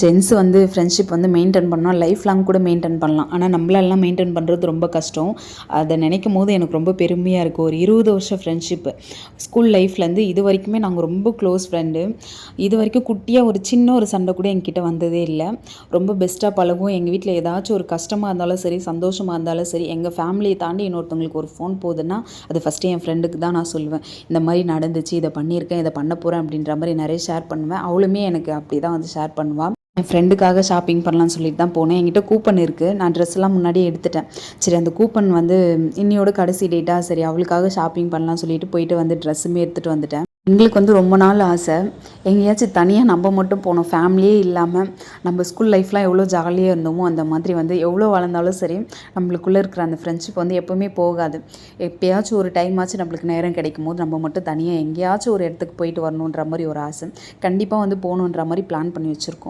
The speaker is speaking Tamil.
ஜென்ஸ் வந்து ஃப்ரெண்ட்ஷிப் வந்து மெயின்டைன் பண்ணால் லைஃப் லாங் கூட மெயின்டைன் பண்ணலாம். ஆனால் நம்மளெல்லாம் மெயின்டைன் பண்ணுறது ரொம்ப கஷ்டம். அதை நினைக்கும் போது எனக்கு ரொம்ப பெருமையாக இருக்குது. ஒரு 20 வருஷம் ஃப்ரெண்ட்ஷிப்பு ஸ்கூல் லைஃப்லேருந்து இது வரைக்குமே நாங்கள் ரொம்ப க்ளோஸ் ஃப்ரெண்டு. இது வரைக்கும் குட்டியாக ஒரு சின்ன ஒரு சண்டை கூட எங்கிட்ட வந்ததே இல்லை. ரொம்ப பெஸ்ட்டாக பழகும். எங்கள் வீட்டில் ஏதாச்சும் ஒரு கஷ்டமாக இருந்தாலும் சரி, சந்தோஷமாக இருந்தாலும் சரி, எங்கள் ஃபேமிலியை தாண்டி இன்னொருத்தவங்களுக்கு ஒரு ஃபோன் போகுதுன்னா அது ஃபஸ்ட்டு என் ஃப்ரெண்டுக்கு தான் நான் சொல்லுவேன். இந்த மாதிரி நடந்துச்சு, இதை பண்ணியிருக்கேன், இதை பண்ண போகிறேன் அப்படின்ற மாதிரி நிறைய ஷேர் பண்ணுவேன். அவளுமே எனக்கு அப்படி தான் வந்து ஷேர் பண்ணுவாள். என் ஃப்ரெண்டுக்காக ஷாப்பிங் பண்ணலான்னு சொல்லிட்டு தான் போனேன். என்கிட்ட கூப்பன் இருக்குது. நான் ட்ரெஸ்லாம் முன்னாடியே எடுத்துட்டேன். சரி, அந்த கூப்பன் வந்து இன்னையோட கடைசி டேட்டாக, சரி அவளுக்காக ஷாப்பிங் பண்ணலான்னு சொல்லிட்டு போயிட்டு வந்து ட்ரெஸ்ஸுமே எடுத்துகிட்டு வந்துட்டேன். எங்களுக்கு வந்து ரொம்ப நாள் ஆசை, எங்கேயாச்சும் தனியாக நம்ம மட்டும் போனோம், ஃபேமிலியே இல்லாமல். நம்ம ஸ்கூல் லைஃப்லாம் எவ்வளோ ஜாலியாக இருந்தோமோ அந்த மாதிரி வந்து எவ்வளோ வளர்ந்தாலும் சரி நம்மளுக்குள்ளே இருக்கிற அந்த ஃப்ரெண்ட்ஷிப் வந்து எப்போவுமே போகாது. எப்போயாச்சும் ஒரு டைம் ஆச்சு நம்மளுக்கு நேரம் கிடைக்கும் போது நம்ம மட்டும் தனியாக எங்கேயாச்சும் ஒரு இடத்துக்கு போயிட்டு வரணுன்ற மாதிரி ஒரு ஆசை. கண்டிப்பாக வந்து போகணுன்ற மாதிரி பிளான் பண்ணி வச்சுருக்கோம்.